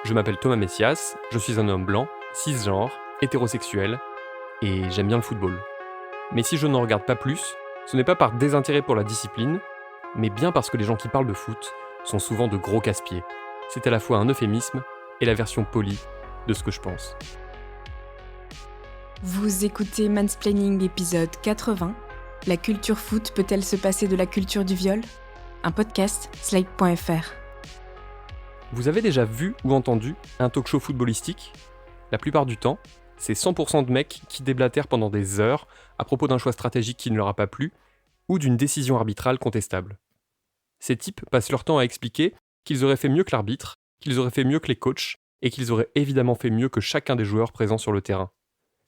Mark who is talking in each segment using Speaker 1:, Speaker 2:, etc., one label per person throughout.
Speaker 1: Je m'appelle Thomas Messias, je suis un homme blanc, cisgenre, hétérosexuel, et j'aime bien le football. Mais si je n'en regarde pas plus, ce n'est pas par désintérêt pour la discipline, mais bien parce que les gens qui parlent de foot sont souvent de gros casse-pieds. C'est à la fois un euphémisme et la version polie de ce que je pense.
Speaker 2: Vous écoutez Mansplaining épisode 80. La culture foot peut-elle se passer de la culture du viol ? Un podcast, Slate.fr.
Speaker 1: Vous avez déjà vu ou entendu un talk-show footballistique ? La plupart du temps, c'est 100% de mecs qui déblatèrent pendant des heures à propos d'un choix stratégique qui ne leur a pas plu ou d'une décision arbitrale contestable. Ces types passent leur temps à expliquer qu'ils auraient fait mieux que l'arbitre, qu'ils auraient fait mieux que les coachs et qu'ils auraient évidemment fait mieux que chacun des joueurs présents sur le terrain.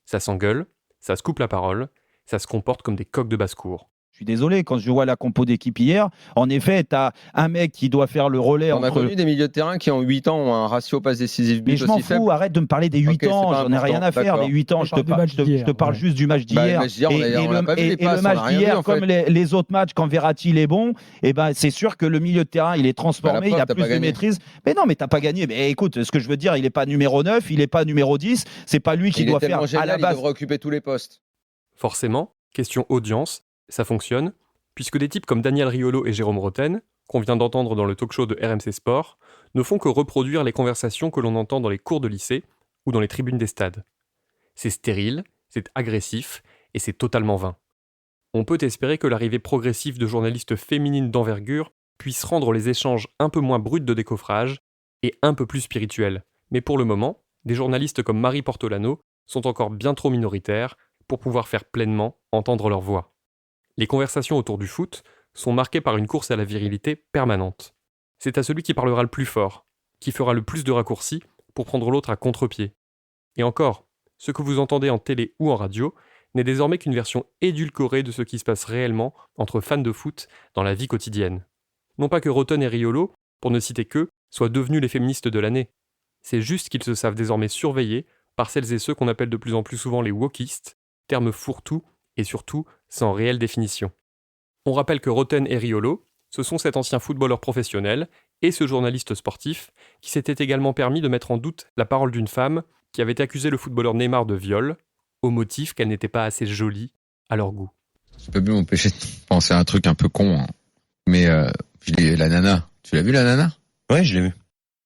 Speaker 1: Ça s'engueule, ça se coupe la parole, ça se comporte comme des coqs de basse-cour.
Speaker 3: Je suis désolé, quand je vois la compo d'équipe hier, en effet, tu as un mec qui doit faire le relais
Speaker 4: On a
Speaker 3: entre...
Speaker 4: connu des milieux de terrain qui en 8 ans ont un ratio passe décisif but
Speaker 3: Mais je
Speaker 4: aussi
Speaker 3: m'en
Speaker 4: faible.
Speaker 3: fous, arrête de me parler des 8
Speaker 4: Ok,
Speaker 3: ans,
Speaker 4: c'est pas
Speaker 3: j'en ai rien à
Speaker 4: important,
Speaker 3: faire.
Speaker 4: d'accord.
Speaker 3: Les 8 ans, je te parle juste du match d'hier.
Speaker 4: le match d'hier, on l'a pas vu, les passes,
Speaker 3: le match
Speaker 4: on a rien
Speaker 3: d'hier,
Speaker 4: vu, en
Speaker 3: comme
Speaker 4: fait.
Speaker 3: les autres matchs, quand Verratti il est bon, c'est sûr que le milieu de terrain, il est transformé,
Speaker 4: Bah, la
Speaker 3: il a
Speaker 4: preuve,
Speaker 3: plus
Speaker 4: t'as
Speaker 3: de
Speaker 4: pas gagné.
Speaker 3: maîtrise. Mais non, mais t'as pas gagné. Mais écoute, ce que je veux dire, il n'est pas numéro 9, il n'est pas numéro 10, c'est pas lui qui
Speaker 4: Il
Speaker 3: doit
Speaker 4: est tellement
Speaker 3: faire
Speaker 4: génial,
Speaker 3: à la
Speaker 4: il
Speaker 3: base.
Speaker 4: devrait occuper tous les postes.
Speaker 1: Forcément, question audience, ça fonctionne, puisque des types comme Daniel Riolo et Jérôme Rotten, qu'on vient d'entendre dans le talk-show de RMC Sport, ne font que reproduire les conversations que l'on entend dans les cours de lycée ou dans les tribunes des stades. C'est stérile, c'est agressif et c'est totalement vain. On peut espérer que l'arrivée progressive de journalistes féminines d'envergure puisse rendre les échanges un peu moins bruts de décoffrage et un peu plus spirituels. Mais pour le moment, des journalistes comme Marie Portolano sont encore bien trop minoritaires pour pouvoir faire pleinement entendre leur voix. Les conversations autour du foot sont marquées par une course à la virilité permanente. C'est à celui qui parlera le plus fort, qui fera le plus de raccourcis pour prendre l'autre à contre-pied. Et encore, ce que vous entendez en télé ou en radio n'est désormais qu'une version édulcorée de ce qui se passe réellement entre fans de foot dans la vie quotidienne. Non pas que Rotten et Riolo, pour ne citer qu'eux, soient devenus les féministes de l'année. C'est juste qu'ils se savent désormais surveillés par celles et ceux qu'on appelle de plus en plus souvent les wokistes, terme fourre-tout et surtout sans réelle définition. On rappelle que Rotten et Riolo, ce sont cet ancien footballeur professionnel et ce journaliste sportif qui s'était également permis de mettre en doute la parole d'une femme qui avait accusé le footballeur Neymar de viol, au motif qu'elle n'était pas assez jolie à leur goût.
Speaker 5: Je peux plus m'empêcher de penser à un truc un peu con, hein. Mais la nana, tu l'as vu la nana ?
Speaker 6: Ouais, je l'ai vu.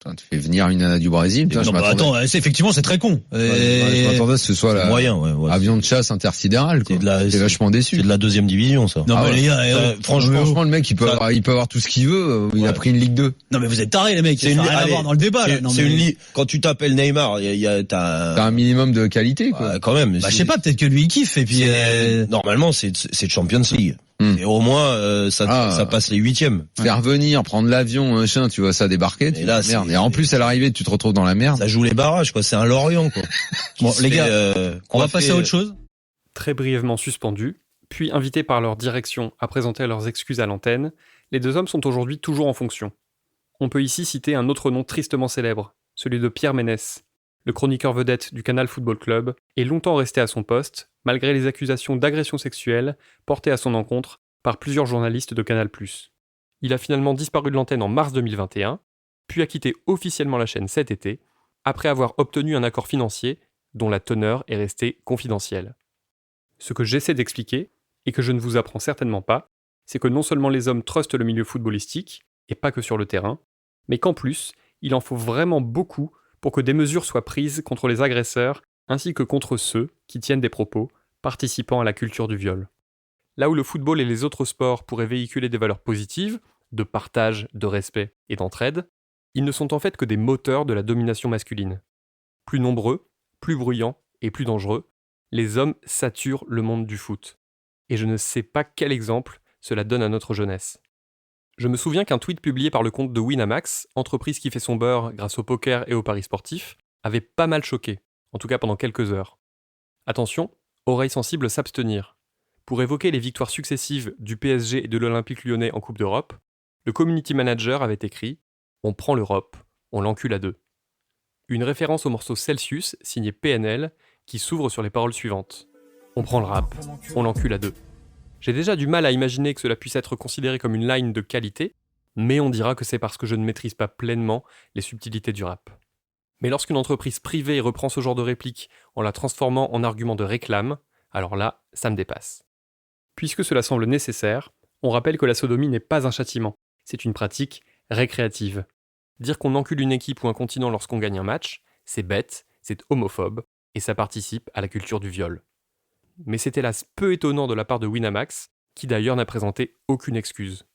Speaker 5: Putain, tu fais venir une nana du Brésil. Putain,
Speaker 6: Non, bah, attends, effectivement, c'est très con.
Speaker 5: je m'attendais à ce que ce soit
Speaker 6: C'est
Speaker 5: la
Speaker 6: moyen, ouais.
Speaker 5: avion de chasse intersidéral, quoi. J'étais vachement déçu.
Speaker 6: C'est de la deuxième division, ça. Non,
Speaker 5: Ah
Speaker 6: mais
Speaker 5: ouais.
Speaker 6: les gars,
Speaker 5: Franchement, le mec, il peut avoir tout ce qu'il veut. Il a pris une Ligue 2.
Speaker 6: Non, mais vous êtes tarés, les mecs.
Speaker 7: C'est
Speaker 6: Ça
Speaker 7: une-
Speaker 6: n'a rien à
Speaker 7: allez,
Speaker 6: voir dans le débat, là. Non,
Speaker 7: C'est
Speaker 6: mais-
Speaker 7: une ligue. Quand tu t'appelles Neymar,
Speaker 5: T'as un minimum de qualité, quoi.
Speaker 7: Ouais, quand même.
Speaker 6: Bah, je sais pas, peut-être que lui, il kiffe, et puis,
Speaker 7: Normalement, c'est Champions League. Et au moins, ça passe les huitièmes.
Speaker 5: Faire venir, prendre l'avion, machin, tu vois ça débarquer.
Speaker 7: Et là,
Speaker 5: merde.
Speaker 7: c'est-
Speaker 5: Et en plus, à l'arrivée, tu te retrouves dans la merde.
Speaker 7: Ça joue les barrages, quoi. C'est un Lorient, quoi.
Speaker 6: Bon, les gars, on va
Speaker 7: coiffer,
Speaker 6: passer à autre chose.
Speaker 1: Très brièvement suspendus, puis invités par leur direction à présenter leurs excuses à l'antenne, les deux hommes sont aujourd'hui toujours en fonction. On peut ici citer un autre nom tristement célèbre, celui de Pierre Ménès, le chroniqueur vedette du Canal Football Club, est longtemps resté à son poste, malgré les accusations d'agression sexuelle portées à son encontre par plusieurs journalistes de Canal+. Il a finalement disparu de l'antenne en mars 2021, puis a quitté officiellement la chaîne cet été, après avoir obtenu un accord financier dont la teneur est restée confidentielle. Ce que j'essaie d'expliquer, et que je ne vous apprends certainement pas, c'est que non seulement les hommes trustent le milieu footballistique, et pas que sur le terrain, mais qu'en plus, il en faut vraiment beaucoup pour que des mesures soient prises contre les agresseurs, ainsi que contre ceux qui tiennent des propos participant à la culture du viol. Là où le football et les autres sports pourraient véhiculer des valeurs positives, de partage, de respect et d'entraide, ils ne sont en fait que des moteurs de la domination masculine. Plus nombreux, plus bruyants et plus dangereux, les hommes saturent le monde du foot. Et je ne sais pas quel exemple cela donne à notre jeunesse. Je me souviens qu'un tweet publié par le compte de Winamax, entreprise qui fait son beurre grâce au poker et aux paris sportifs, avait pas mal choqué, en tout cas pendant quelques heures. Attention, oreilles sensibles s'abstenir. Pour évoquer les victoires successives du PSG et de l'Olympique Lyonnais en Coupe d'Europe, le community manager avait écrit « On prend l'Europe, on l'encule à deux ». Une référence au morceau Celsius signé PNL qui s'ouvre sur les paroles suivantes. On prend le rap, on l'encule à deux. J'ai déjà du mal à imaginer que cela puisse être considéré comme une line de qualité, mais on dira que c'est parce que je ne maîtrise pas pleinement les subtilités du rap. Mais lorsqu'une entreprise privée reprend ce genre de réplique en la transformant en argument de réclame, alors là, ça me dépasse. Puisque cela semble nécessaire, on rappelle que la sodomie n'est pas un châtiment, c'est une pratique récréative. Dire qu'on encule une équipe ou un continent lorsqu'on gagne un match, c'est bête, c'est homophobe, et ça participe à la culture du viol. Mais c'est hélas peu étonnant de la part de Winamax, qui d'ailleurs n'a présenté aucune excuse.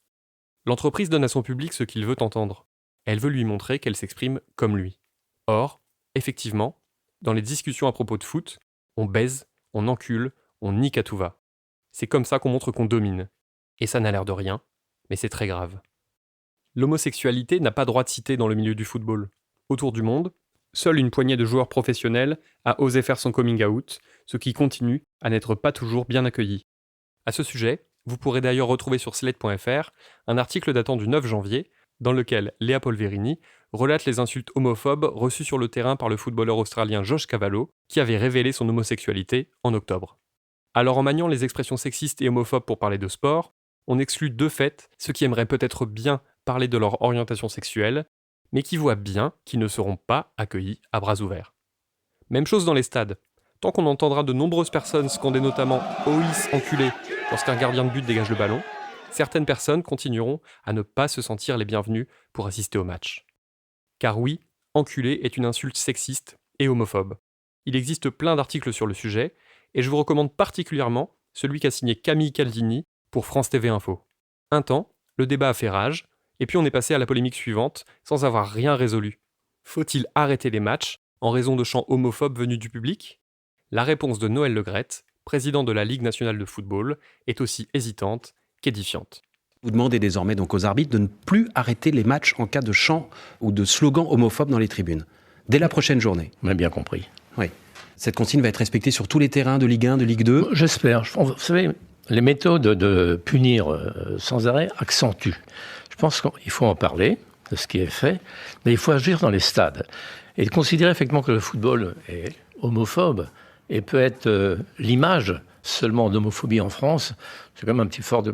Speaker 1: L'entreprise donne à son public ce qu'il veut entendre. Elle veut lui montrer qu'elle s'exprime comme lui. Or, effectivement, dans les discussions à propos de foot, on baise, on encule, on nique à tout va. C'est comme ça qu'on montre qu'on domine. Et ça n'a l'air de rien, mais c'est très grave. L'homosexualité n'a pas droit de cité dans le milieu du football. Autour du monde, seule une poignée de joueurs professionnels a osé faire son coming out, ce qui continue à n'être pas toujours bien accueilli. À ce sujet, vous pourrez d'ailleurs retrouver sur Slate.fr un article datant du 9 janvier, dans lequel Léa Polverini relate les insultes homophobes reçues sur le terrain par le footballeur australien Josh Cavallo, qui avait révélé son homosexualité en octobre. Alors en maniant les expressions sexistes et homophobes pour parler de sport, on exclut de fait ceux qui aimeraient peut-être bien parler de leur orientation sexuelle, mais qui voient bien qu'ils ne seront pas accueillis à bras ouverts. Même chose dans les stades. Tant qu'on entendra de nombreuses personnes scander notamment « OIS enculé » lorsqu'un gardien de but dégage le ballon, certaines personnes continueront à ne pas se sentir les bienvenus pour assister au match. Car oui, enculé est une insulte sexiste et homophobe. Il existe plein d'articles sur le sujet, et je vous recommande particulièrement celui qu'a signé Camille Caldini pour France TV Info. Un temps, le débat a fait rage, et puis on est passé à la polémique suivante sans avoir rien résolu. Faut-il arrêter les matchs en raison de chants homophobes venus du public ? La réponse de Noël Le Graët, président de la Ligue nationale de football, est aussi hésitante qu'édifiante.
Speaker 8: Vous demandez désormais donc aux arbitres de ne plus arrêter les matchs en cas de chants ou de slogans homophobes dans les tribunes, dès la prochaine journée.
Speaker 9: On a bien compris.
Speaker 8: Oui. Cette consigne va être respectée sur tous les terrains de Ligue 1, de Ligue 2 ?
Speaker 9: J'espère. Vous savez, les méthodes de punir sans arrêt accentuent. Je pense qu'il faut en parler de ce qui est fait, mais il faut agir dans les stades. Et considérer effectivement que le football est homophobe et peut être l'image seulement d'homophobie en France, c'est quand même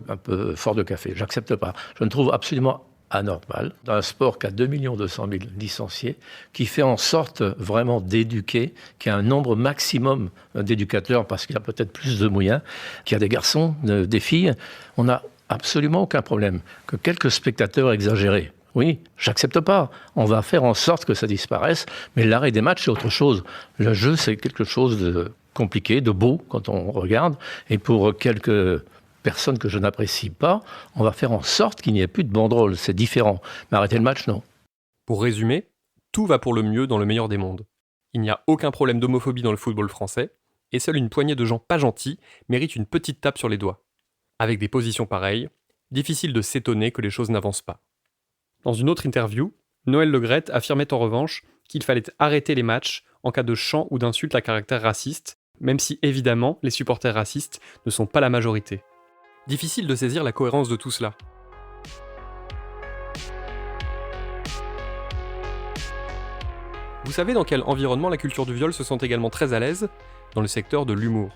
Speaker 9: un peu fort de café. J'accepte pas. Je ne trouve absolument anormal dans un sport qui a 2 200 000 licenciés, qui fait en sorte vraiment d'éduquer, qui a un nombre maximum d'éducateurs parce qu'il a peut-être plus de moyens, qu'il y a des garçons, des filles. On n'a absolument aucun problème. Que quelques spectateurs exagérés, oui, j'accepte pas. On va faire en sorte que ça disparaisse, mais l'arrêt des matchs, c'est autre chose. Le jeu, c'est quelque chose de compliqué, de beau quand on regarde, et pour quelques personnes que je n'apprécie pas, on va faire en sorte qu'il n'y ait plus de banderoles, c'est différent. Mais arrêter le match, non.
Speaker 1: Pour résumer, tout va pour le mieux dans le meilleur des mondes. Il n'y a aucun problème d'homophobie dans le football français, et seule une poignée de gens pas gentils mérite une petite tape sur les doigts. Avec des positions pareilles, difficile de s'étonner que les choses n'avancent pas. Dans une autre interview, Noël Le Graët affirmait en revanche qu'il fallait arrêter les matchs en cas de chants ou d'insultes à caractère raciste, même si évidemment les supporters racistes ne sont pas la majorité. Difficile de saisir la cohérence de tout cela. Vous savez dans quel environnement la culture du viol se sent également très à l'aise ? Dans le secteur de l'humour.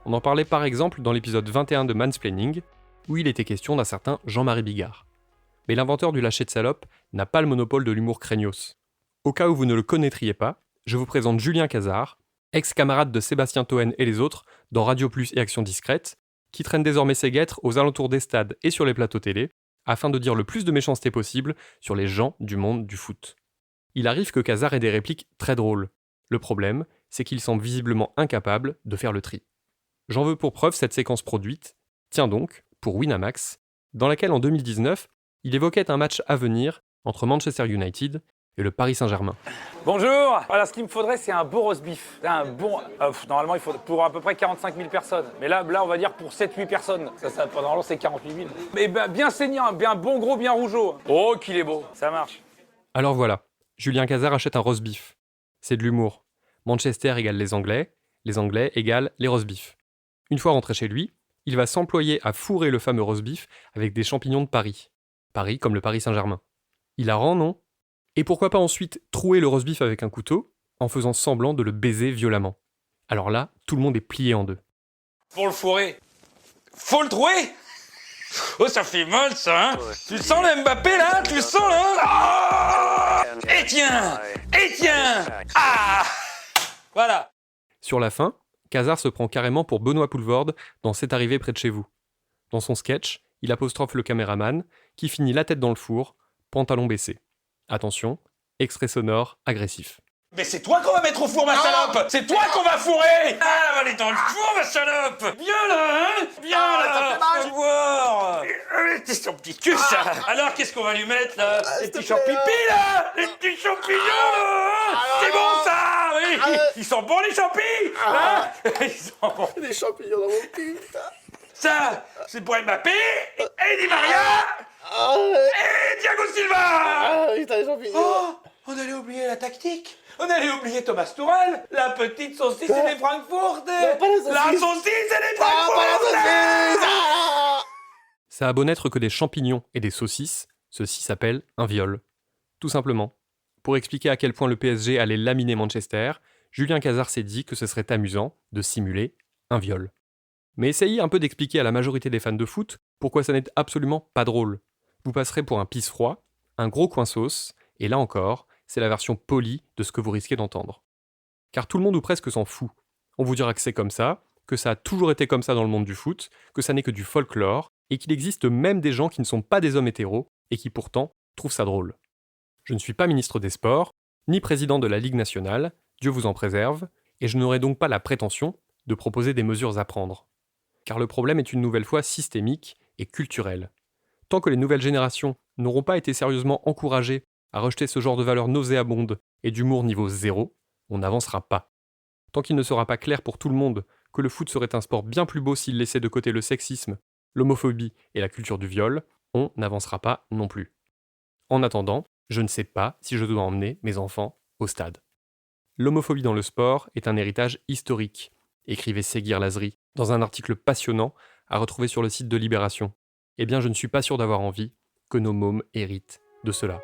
Speaker 1: On en parlait par exemple dans l'épisode 21 de Mansplaining, où il était question d'un certain Jean-Marie Bigard. Mais l'inventeur du lâcher de salope n'a pas le monopole de l'humour craignos. Au cas où vous ne le connaîtriez pas, je vous présente Julien Cazard, ex-camarade de Sébastien Toen et les autres dans Radio Plus et Action Discrète, qui traîne désormais ses guêtres aux alentours des stades et sur les plateaux télé, afin de dire le plus de méchanceté possible sur les gens du monde du foot. Il arrive que Cazard ait des répliques très drôles. Le problème, c'est qu'il semble visiblement incapable de faire le tri. J'en veux pour preuve cette séquence produite, tiens donc, pour Winamax, dans laquelle en 2019, il évoquait un match à venir entre Manchester United et le Paris Saint-Germain.
Speaker 10: Bonjour. Voilà, ce qu'il me faudrait, c'est un beau roast beef. Un bon, normalement, il faut pour à peu près 45 000 personnes. Mais là, on va dire pour 7-8 personnes. Normalement, c'est 48 000. Mais bien saignant, bien bon gros, bien rougeau. Oh, qu'il est beau. Ça marche.
Speaker 1: Alors voilà, Julien Cazard achète un roast beef. C'est de l'humour. Manchester égale les Anglais égale les roast beef. Une fois rentré chez lui, il va s'employer à fourrer le fameux roast beef avec des champignons de Paris. Paris comme le Paris Saint-Germain. Il a rend, non ? Et pourquoi pas ensuite trouer le roast beef avec un couteau, en faisant semblant de le baiser violemment. Alors là, tout le monde est plié en deux.
Speaker 10: Pour le fourrer, faut le trouver. Oh, ça fait mal, ça, hein. Tu sens le Mbappé, là? Tu le sens, là? Oh, et tiens. Ah. Voilà.
Speaker 1: Sur la fin, Cazard se prend carrément pour Benoît Poulvorde dans C'est arrivé près de chez vous. Dans son sketch, il apostrophe le caméraman, qui finit la tête dans le four, pantalon baissé. Attention, extrait sonore agressif.
Speaker 10: Mais c'est toi qu'on va mettre au four, ma salope. C'est toi qu'on va fourrer. Ah, va aller dans le four, ma salope. Viens là, hein. Viens là. Viens voir. C'est son petit cul, ça. Alors, qu'est-ce qu'on va lui mettre, là? Les petits champignons, là. Les petits champignons, là. C'est bon, ça. Oui. Ils sont bons, les champis. Hein. Ils sont bons.
Speaker 11: Les champignons dans mon cul.
Speaker 10: Ça, c'est pour Mbappé, et Di Maria, et Thiago Silva.
Speaker 11: Ah, putain, les champignons.
Speaker 10: Oh, on allait oublier la tactique. On allait oublier Thomas Tuchel, la petite saucisse et les Frankfurt. La saucisse et les Frankfurt.
Speaker 1: Ça a beau n'être que des champignons et des saucisses, ceci s'appelle un viol. Tout simplement. Pour expliquer à quel point le PSG allait laminer Manchester, Julien Cazard s'est dit que ce serait amusant de simuler un viol. Mais essayez un peu d'expliquer à la majorité des fans de foot pourquoi ça n'est absolument pas drôle. Vous passerez pour un pisse-froid, un gros coin-sauce, et là encore, c'est la version polie de ce que vous risquez d'entendre. Car tout le monde ou presque s'en fout. On vous dira que c'est comme ça, que ça a toujours été comme ça dans le monde du foot, que ça n'est que du folklore, et qu'il existe même des gens qui ne sont pas des hommes hétéros, et qui pourtant trouvent ça drôle. Je ne suis pas ministre des Sports, ni président de la Ligue nationale, Dieu vous en préserve, et je n'aurai donc pas la prétention de proposer des mesures à prendre. Car le problème est une nouvelle fois systémique et culturel. Tant que les nouvelles générations n'auront pas été sérieusement encouragées à rejeter ce genre de valeurs nauséabondes et d'humour niveau 0, on n'avancera pas. Tant qu'il ne sera pas clair pour tout le monde que le foot serait un sport bien plus beau s'il laissait de côté le sexisme, l'homophobie et la culture du viol, on n'avancera pas non plus. En attendant, je ne sais pas si je dois emmener mes enfants au stade. L'homophobie dans le sport est un héritage historique, écrivait Seguir Lazri dans un article passionnant à retrouver sur le site de Libération. Eh bien, je ne suis pas sûr d'avoir envie que nos mômes héritent de cela.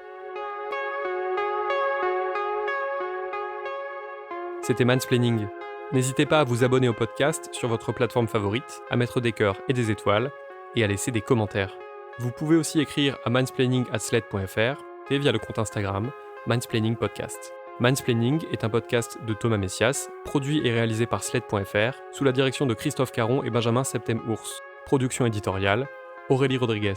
Speaker 1: C'était Mansplaining. N'hésitez pas à vous abonner au podcast sur votre plateforme favorite, à mettre des cœurs et des étoiles, et à laisser des commentaires. Vous pouvez aussi écrire à mansplaining@slate.fr et via le compte Instagram Mansplaining Podcast. Mansplaining est un podcast de Thomas Messias, produit et réalisé par Slate.fr, sous la direction de Christophe Caron et Benjamin Septem-Ours. Production éditoriale, Aurélie Rodriguez.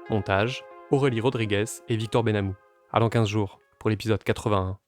Speaker 1: Montage, Aurélie Rodriguez et Victor Benamou. À dans 15 jours, pour l'épisode 81.